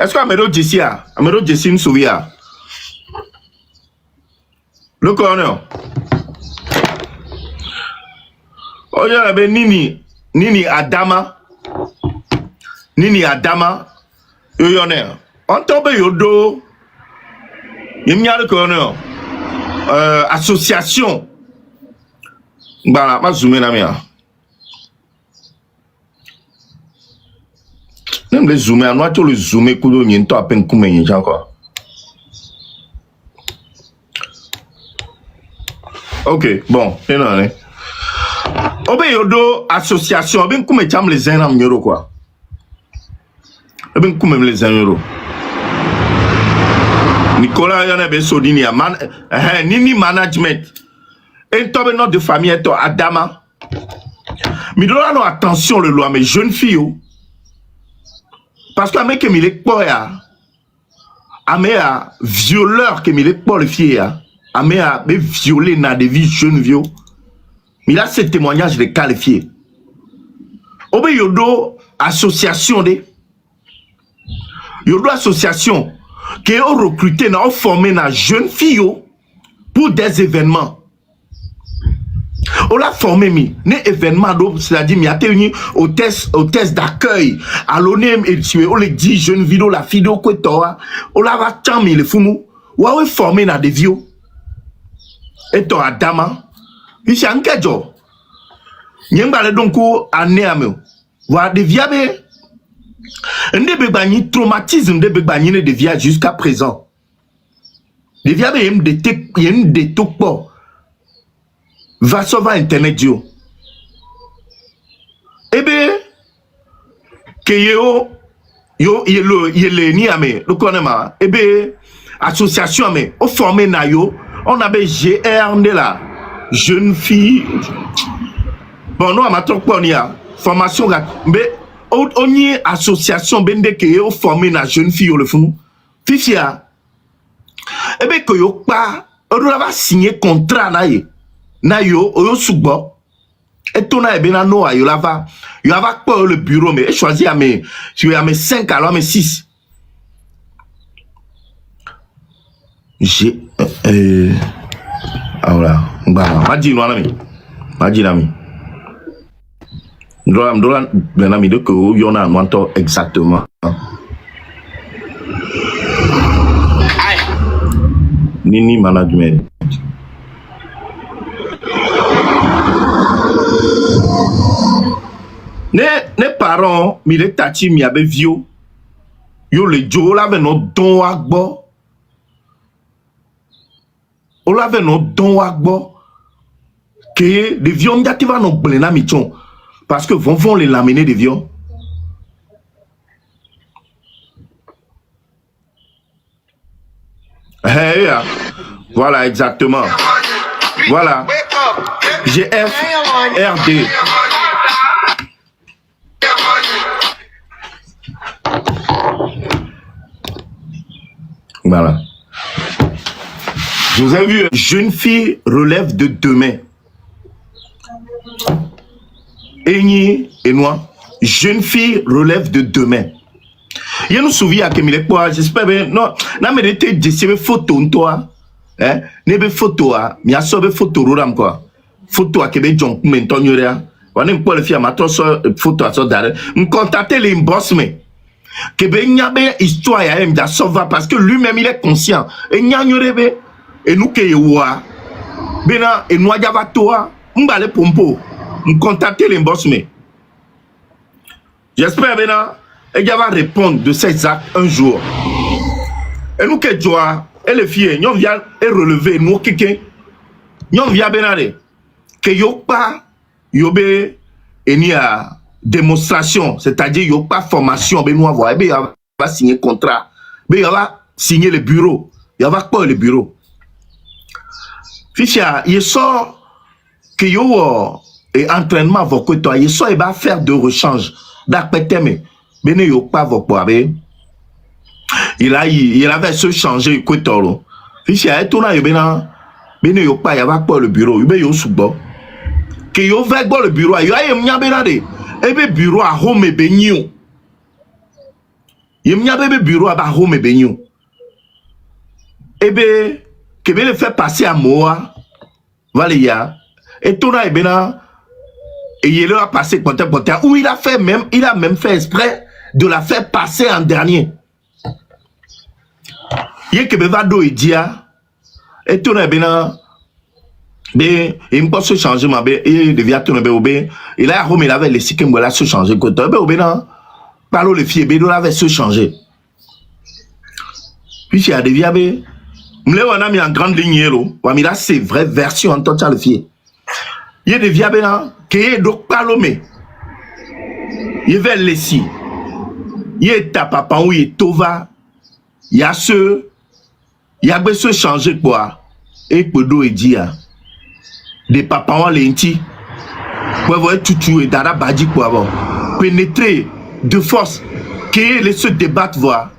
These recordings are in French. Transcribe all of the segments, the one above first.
Est-ce que Amédo Jessie nous souvient? Le colonel. Oh, il y a Nini Adama. On tombe yodo. Il y a le colonel. Association. Voilà, ma zoomé la mienne. Même les zoomer, nous avons le zoomer, nous avons à peine combien de encore. Ok, bon, c'est non. Obe yodo association, ben comment tu les uns en euro quoi. Ben comment les 1 euro. Nicolas Yana ben Sodini Nini management. Et toi ben de famille et toi Adama. Mais donne attention le loi mes jeunes filles. Parce que mec qui me lèque pas ya. Amea violeur qui me lèque pas le fier ya. Amea be violé na des vies jeunes vieux. Mais là, c'est témoignage de qualifié. Obe yodo association de. Yodo association qui est recruté, n'a formé na jeune fille pour des événements. On l'a formé mi, né événement c'est-à-dire mi a tenu au test d'accueil. À l'honneur et tu on les dit jeune vidéo la vidéo quoi toi. On l'a va chamé le fou. Ou a formé na des vieux. Et toi Adama. Ici en kejo. Nyembale donc année ameo. Wa de viabe. Ndebe bani traumatisme de bani ne devia jusqu'à présent. De viabe yem de tokpo. Va sauver internet dio. Ebe que yo le ni ame le connama. Ebe association ame o formé na yo on avait GR de la jeune fille. Bon, nous, on a formation. Mais, on y a association, bende que yo formé na jeune fille, le fond. Fifia. Eh bien, que yo pas, on va signer contrat, na yo subo. Et ton a bien no, yo va pas le bureau, mais choisir à mes 5 alors mes 6. J'ai, voilà. Bah, Madinami. Dolan, benami de que y'en a un exactement. Nini management. Ne parents, mi le tati mi abe vio. Yo le jo la ve no don agbo. O la ve no don agbo. Que les vions d'ativa no blena michon. Parce que vont les lamener des vions. Hey, voilà, exactement. Voilà. GF, RD. Voilà. Je vous ai vu, jeune fille relève de demain. Eni et moi, jeune fille relève de demain. Je nous souviens que j'espère bien, non, n'a mais été des photos toi, hein, n'ebe photo a, mi a sauvé photo rouram quoi, photo a kebe jong maintenant yorea, on n'aime pas le fier ma photo à ça d'arrêt, me contacter les boss mais, kebe n'yabe histoire ya aime da sauva parce que lui-même il est conscient, et n'yanyorebe, et nous que yewa, bena et nous ajava toi, m'bale pompo. Contacter les boss mais j'espère bien elle va répondre de ces actes un jour et nous que joie et les filles nous vient et relever nous quelqu'un nous vient bien que yo pas yobe et ni a démonstration c'est-à-dire yo pas formation ben nous avoir ben va signer contrat ben va signer le bureau il va pas le bureau fichia il sort que yo et entraînement vos toi il soit il va faire de rechange d'après mais ben yo pas vos poibe il avait se changer quoi fichi a tout là ben yo pas il va pas le bureau ben yo subo que yo va pas le bureau yo a mnya benade et be bureau à home be nyu Yemia bébé bureau à Bahome et Benyo. Ebe, que le fait passer à Moa, Valéa, et Tona et Bena, et il a passé côté, où il a même fait exprès de la faire passer en dernier. Il y a que Bevado et Dia, et Tona et Bena, il me peut se changer, ma bé, il devient Tona Bé, et là, Rome, il avait laissé qu'il me se changer, côté, Bena, parlo les filles, Bédo avait se changer. Puis il y a des viables. M'le wana mi en grande ligne là, wa mi la c'est vraie version en tant que le fier. Il y a des viables là, que donc palomé. Il va laisser. Il y a ta papa ou il est tova. Il y a ceux, il y a besoin de changer quoi. Et podo et dia. Des papas ou lenti. Pour voir tout et dara badi quoi bon. Pénétrer de force que les se débattent voir.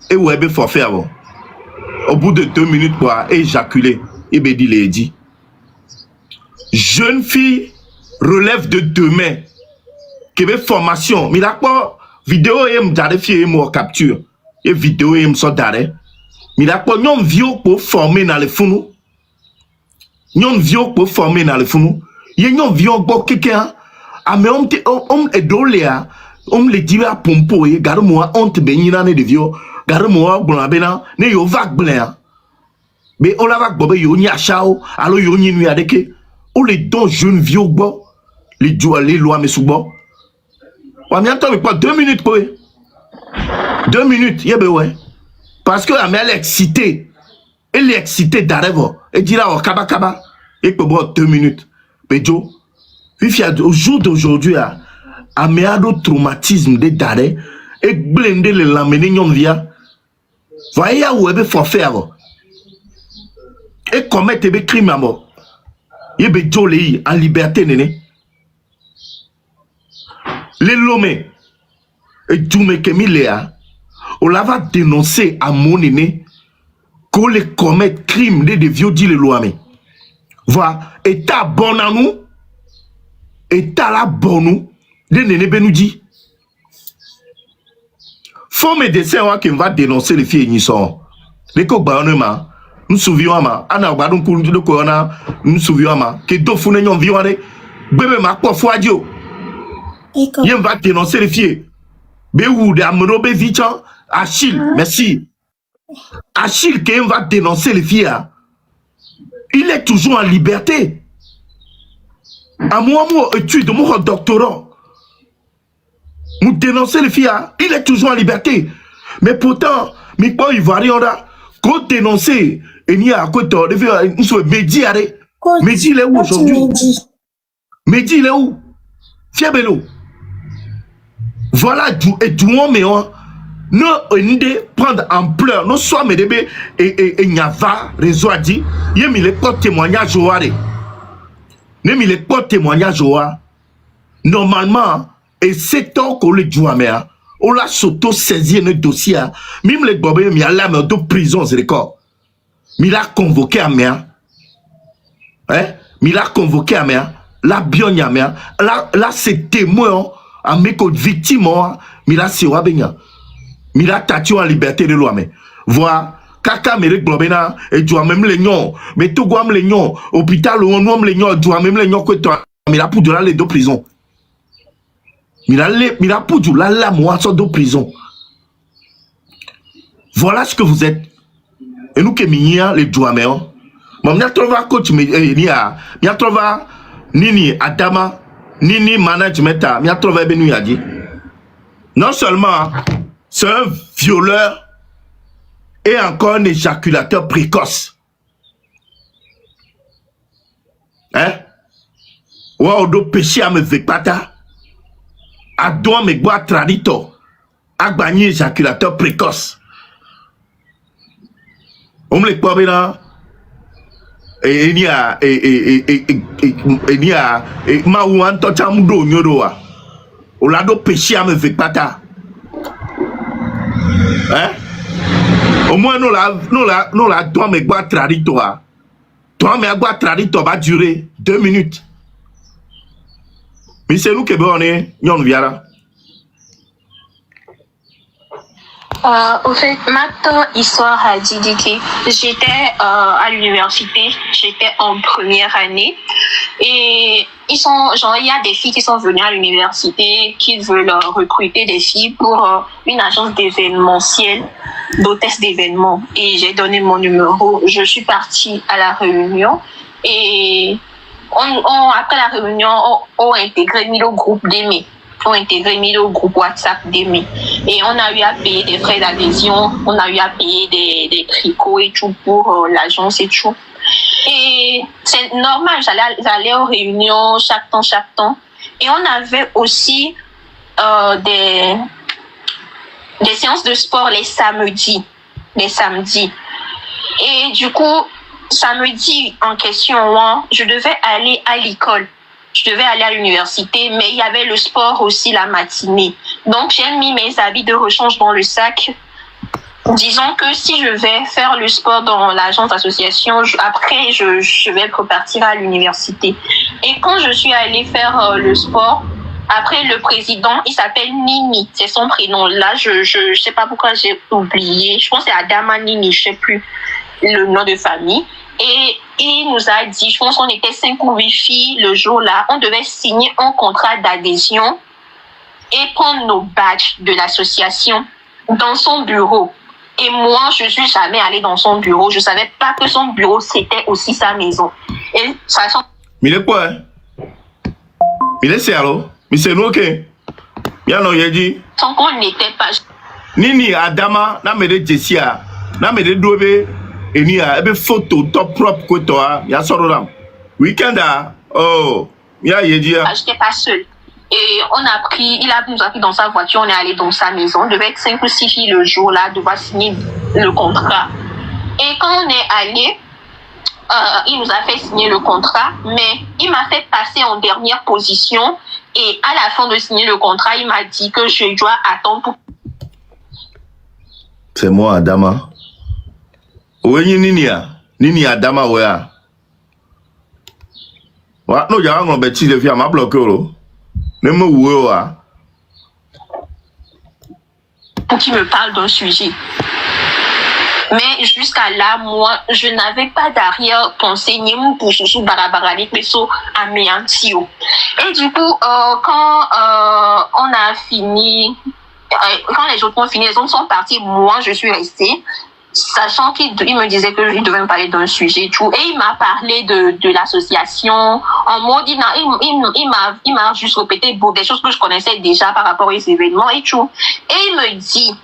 Et ouais ben forfait avant. Au bout de 2 minutes, quoi, éjaculer. Et ben, il dit. Jeune fille relève de demain. Qui veut formation. Mais là, quoi, vidéo, et m'dare fille, et capture. Et vidéo, et m'sort d'arrêt. Mais là, quoi, nous, vieux pour former dans les fous. Nous, vieux pour former dans les fous. Et nous, vieux pour quelqu'un. Ah, mais on est doléa. On le dit à pompo, et garde-moi, on te bénit dans les vieux. Garde-moi, blabena, ne yo vague blanc. Mais on la vague bobé yo ni achao, alors yo ni nuit adeke. On les dons jeunes vieux bo, les doigts, les lois, mais sous bo. On y attend, mais pas 2 minutes, quoi. 2 minutes, y'a ben ouais. Parce que la mère est excitée. Elle est excitée d'arriver. Elle dit là, oh, kaba kaba. Et peut boire 2 minutes. Mais Joe, au jour d'aujourd'hui, à méado traumatisme de d'arrêt, et blender le l'amener non via. Voyez où elle faut faire. Et commettre des crimes à mort. Il be jolé en liberté néné. Les lomé et Djoumé Kemiléa, on l'a dénoncé à mon néné qu'on les commettre crimes de vieux dit les lois. Voilà, état bon à nous, état là bon nous, de néné ben nous dit. Faut médecin qui va dénoncer les filles qui sont. Les copains, nous souvions Anna Badon Kourou de Corona, nous souvions que deux fous n'ont violé. Bébé ma quoi foi Dieu. Il va dénoncer les filles. Béou de Amrobe Vichan, Achille, merci. Achille qui va dénoncer les filles. Il est toujours en liberté. À moi, étude, mon doctorat. Nous dénoncer les filles, il est toujours en liberté. Mais pourtant, mais pas ivoirien là, qu'on dénoncer, et il y a à côté, Mehdi il est où aujourd'hui? Mehdi il est où? Fiabelo. Voilà, et du monde, mais nous, prendre ampleur, nous sommes des et Nyava, réseau a dit, il y a mis les portes témoignages au Haré. Il y a mis les portes témoignages au Haré. Normalement, et c'est temps qu'on le joue à mer, on l'a s'auto-saisi le dossier, même les bobés, mais à la mer de prison, c'est le corps. Mais il a convoqué à mer, hein, mais il a convoqué à mer, la bionne à mer, là c'est témoin, à mes côtes victimes, mais là c'est Wabenya, mais là tatu en liberté de loi, mais voilà. Kaka mérite blobena et tu as même les nions, mais tout guam les nions, hôpital où on les nions, tu as même les nions que toi, mais là pour de là les deux prisons. Mira pour du la moisson de prison. Voilà ce que vous êtes. Et nous qui minia les douaméons. Mon mia trouva coach mia trouva nini adama nini management mia trouva benu yadi. Non seulement c'est un violeur et encore un éjaculateur précoce. Hein? Ou do péché à me vekpata. A doit me boire tradito, a gagné éjaculateur précoce. On me le croit bien. Et il y a Maouan Tochamudo Nyoroa. On l'a do péché à me faire pata. Hein? Au moins, nous la doit me boire tradito. Toi, me boire tradito va durer 2 minutes. Mais c'est nous qui on est, nous viara. Au fait, ma histoire a dit que j'étais à l'université, j'étais en première année et il y a des filles qui sont venues à l'université qui veulent recruter des filles pour une agence d'événementiel, d'hôtesse d'événements. Et j'ai donné mon numéro. Je suis partie à la réunion et après la réunion, on a intégré le groupe d'Aimé. Ont intégré le groupe WhatsApp d'Aimé. Et on a eu à payer des frais d'adhésion, on a eu à payer des tricots et tout pour l'agence et tout. Et c'est normal, j'allais aux réunions chaque temps. Et on avait aussi des séances de sport les samedis. Et du coup, samedi en question, je devais aller à l'école. Je devais aller à l'université, mais il y avait le sport aussi la matinée. Donc, j'ai mis mes habits de rechange dans le sac. Disons que si je vais faire le sport dans l'agence d'association, après, je vais repartir à l'université. Et quand je suis allée faire le sport, après le président, il s'appelle Nini, c'est son prénom. Là, je sais pas pourquoi j'ai oublié. Je pense que c'est Adama Nini, je sais plus le nom de famille. Et il nous a dit, je pense qu'on était 5 ou 8 filles le jour-là, on devait signer un contrat d'adhésion et prendre nos badges de l'association dans son bureau. Et moi, je suis jamais allée dans son bureau. Je savais pas que son bureau, c'était aussi sa maison. Et sachant... Mais il est quoi, hein? Il est sérieux? Mais c'est nous, ok? Bien non, il dit. Sans qu'on n'était pas... Nini, Adama, n'a me de Jessia, n'a me de Dobe, et ni a ebe photo top propre que toi, il y a ça là. Weekend, oh, il y a dit. J'étais pas seule. Et il nous a pris dans sa voiture, on est allé dans sa maison. On devait être 5 ou 6 filles le jour-là, devoir signer le contrat. Et quand on est allé, il nous a fait signer le contrat, mais il m'a fait passer en dernière position. Et à la fin de signer le contrat, il m'a dit que je dois attendre pour... C'est moi, Adama. Oui, Nini Adama, ouais. Ouais, non, il y a un petit de m'a bloqué, ne me oué, pour qu'il me parle d'un sujet. Mais jusqu'à là, moi, je n'avais pas d'arrière-pensée, ni mon pour sous barabarani, mais so améantio. Et du coup, quand on a fini, quand les autres ont fini, les autres sont partis, moi, je suis restée, sachant qu'il me disait que je devais me parler d'un sujet et tout. Et il m'a parlé de l'association, en mode, il m'a juste répété des choses que je connaissais déjà par rapport aux événements et tout. Et il me dit,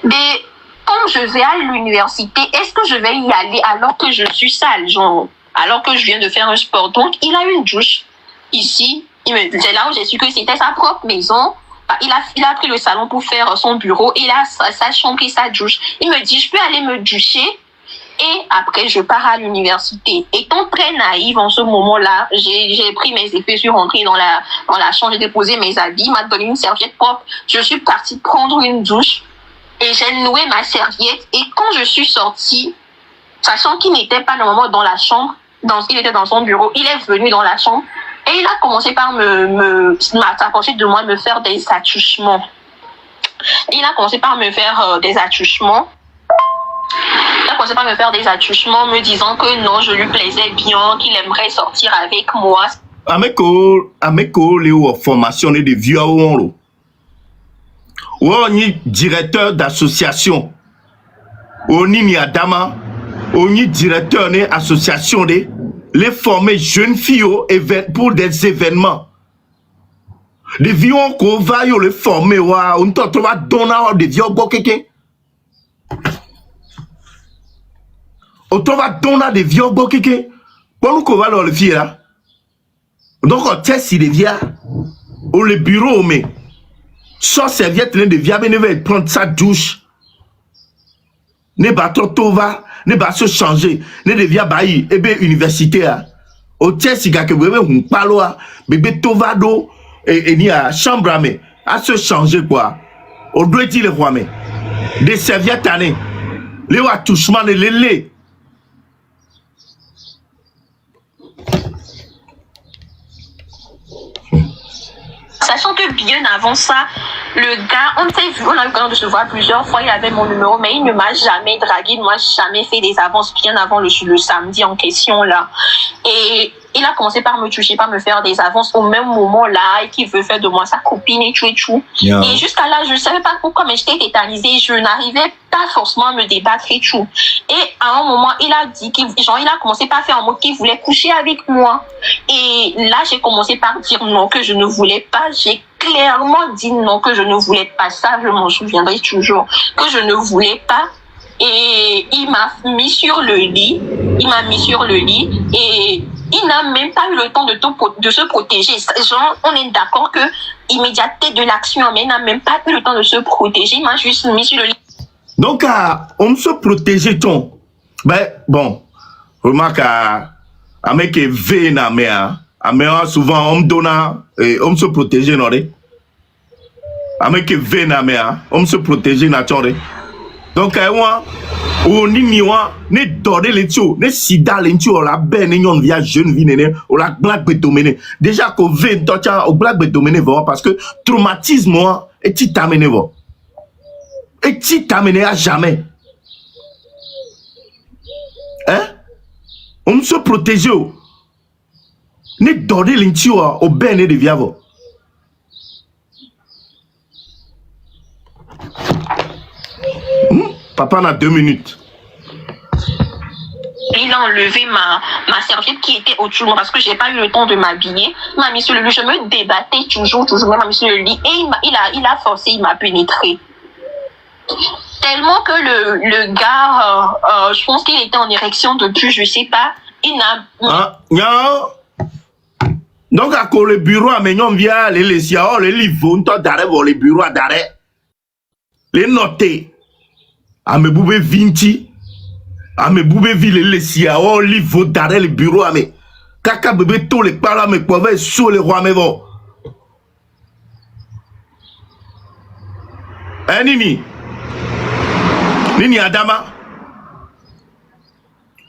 mais comme je vais à l'université, est-ce que je vais y aller alors que je suis sale, genre, alors que je viens de faire un sport? Donc, il a une douche ici. C'est là où j'ai su que c'était sa propre maison. Il a pris le salon pour faire son bureau. Il a sa chambre et sa douche. Il me dit, je peux aller me doucher et après, je pars à l'université. Étant très naïve en ce moment-là, j'ai pris mes effets, je suis rentrée dans la chambre, j'ai déposé mes habits, il m'a donné une serviette propre. Je suis partie prendre une douche. Et j'ai noué ma serviette. Et quand je suis sortie, sachant qu'il n'était pas normalement dans la chambre, il était dans son bureau, il est venu dans la chambre et il a commencé par s'approcher de moi, me faire des attouchements. Il a commencé par me faire des attouchements. Il a commencé par me faire des attouchements, me disant que non, je lui plaisais bien, qu'il aimerait sortir avec moi. Ameko, Léo, formation de vieux ou on est directeur d'association. On est Adama. On est directeur d'association de les former jeunes filles pour des événements. Les vieux qu'on va les former, on va donner des vieux quelqu'un. On va donner des vieux quelqu'un. Pour nous va le filles là. Donc on teste les vieux. Au le bureau mais sans serviette ne devient venir prendre sa douche. Ne pas trop va, ne pas se changer, ne devient bailler et bien université au test si que bébé on parle bébé tovado et ni à chambre à se changer quoi. On doit dire le roi mais des serviettes années les attouchements de les Sachant que bien avant ça, Le gars, on s'est vu, on a eu l'occasion de se voir plusieurs fois, il avait mon numéro, mais il ne m'a jamais dragué, il ne m'a jamais fait des avances bien avant le samedi en question là. Et il a commencé par me toucher, par me faire des avances au même moment là, et qu'il veut faire de moi sa copine et tout et tout. Yeah. Et jusqu'à là, je ne savais pas pourquoi, mais j'étais tétanisée, je n'arrivais pas forcément à me débattre et tout. Et à un moment, il a dit il a commencé par faire un mot qu'il voulait coucher avec moi. Et là, j'ai commencé par dire non, que je ne voulais pas. J'ai clairement dit non, que je ne voulais pas. Ça, je m'en souviendrai toujours. Que je ne voulais pas. Et il m'a mis sur le lit. Et il n'a même pas eu le temps de se protéger. Genre, on est d'accord que immédiateté de l'action, mais il n'a même pas eu le temps de se protéger. Il m'a juste mis sur le lit. Donc, on se protégeait ton. Ben, bon, remarque à mec qui veille na mea, souvent on me donne, on se protégeait, non? À mec qui veille na mea, on se protégeait, na tchore. Donc, on n'y a ne doré les tuyaux, ne sida les tuyaux, la belle, ne via jeune vie, ou la blague bétoméné. Déjà qu'on veille, au blague bétoméné, parce que traumatisme, et tu t'amènes, et tu t'amènes à jamais. Hein? On se protège. Ne doré les tuyaux, au ben de viavo. Papa a 2 minutes. Il a enlevé ma serviette qui était au-dessus de moi parce que je n'ai pas eu le temps de m'habiller. Il m'a mis sur le lit. Je me débattais toujours. Il m'a mis sur le lit. Et il a forcé, il m'a pénétré. Tellement que le gars, je pense qu'il était en érection depuis, je ne sais pas. Il n'a... Donc, à quoi le bureau, à Mignon via les livres, d'arrêt, les bureaux d'arrêt. Les notés. À me boube vinti, à me boube ville les siao, livre d'arrêt le bureau à me. Kaka bébé tous les parents me pouvaient sur les rois me vont. Eh Nini Adama.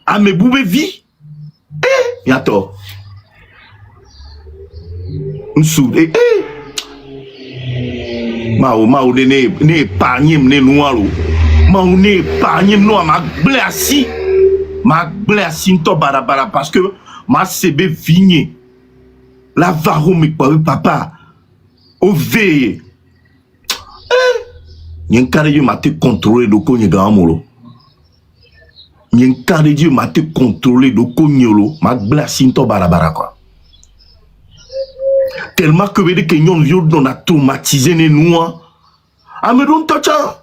À me boube vie. Yato. Nsou, Mao ne épargne ne noir. On est épargné, ma blessé to barabara parce que ma CB vigné. La varo me papa. Au veille. Nyen carré m'a te contrôler de konye gamolo. Nyen carré m'a te contrôler de konyolo, ma blessé to barabara quoi. Tellement que veut dire que on a traumatisé les noirs. Amedon tocha.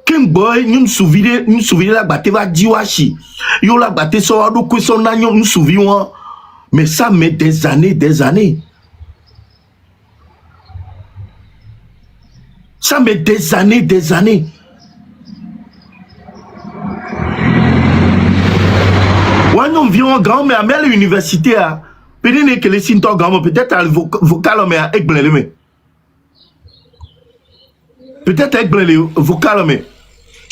Ken boy, nous souviens la batte va diwashi. Yo la batte so ado ko son na nous souviens. Mais ça met des années. Ça met des années. Ouais, nous vivons grand mais à l'université peut-être que les sinto grand peut-être à vocal mais à egblele. Peut-être egblele vocal mais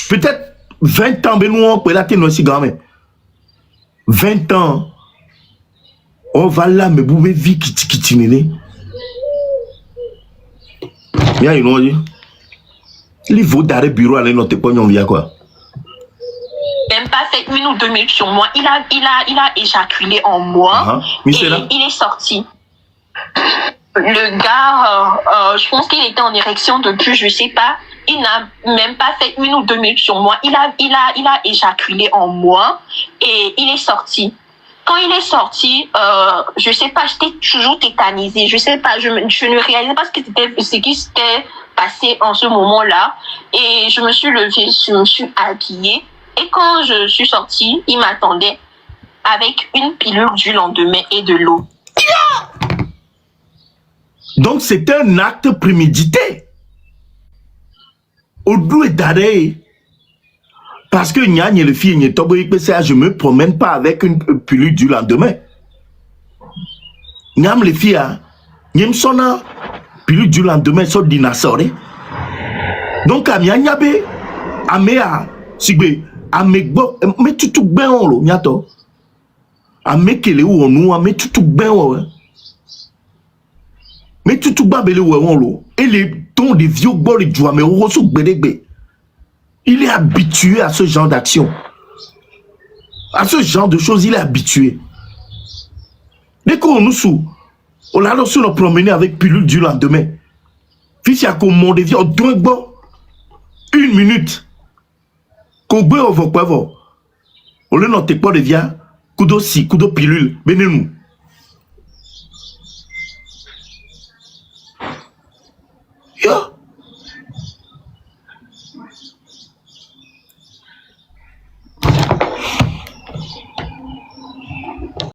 peut-être 20 ans, on peut la tenir aussi grand. 20 ans, on va là, me bouver vie qui t'inène. Bien, il nous dit. Il faut d'arrêt bureau aller notre pognon via quoi. Même pas 7 minutes ou 2 minutes sur moi. Il a éjaculé en moi. Et il est sorti. Le gars, je pense qu'il était en érection depuis, je sais pas. Il n'a même pas fait 1 minute ou 2 minutes sur moi. Il a éjaculé en moi et il est sorti. Quand il est sorti, je sais pas, j'étais toujours tétanisée. Je sais pas, je ne réalisais pas ce qui s'était passé en ce moment-là. Et je me suis levée, je me suis habillée. Et quand je suis sortie, il m'attendait avec une pilule du lendemain et de l'eau. Donc c'est un acte prémédité. Au et d'arrêt. Parce que Nyan le fille, je me promène pas avec une pilule du lendemain. Nyam le fille, Nyam sona pilule du lendemain sur dinosaure. Donc à Nyanyabe, à Mea, Sigbe, à Megbo, mais tout bien on nyato. À Mekele ou on nous, mais tout bien on. Mais tout babele ou on lo. Et les ton Donc, des vieux bords de joie, mais il est habitué à ce genre d'action. À ce genre de choses, il est habitué. Dès qu'on nous sous, on l'a reçu nous promener avec pilule du lendemain. Fils, il y a qu'on monde vieux, on doit boire 1 minute. Qu'on boit au vent, on le note pas de vieux, coup d'ossi, coup de pilule, venez nous.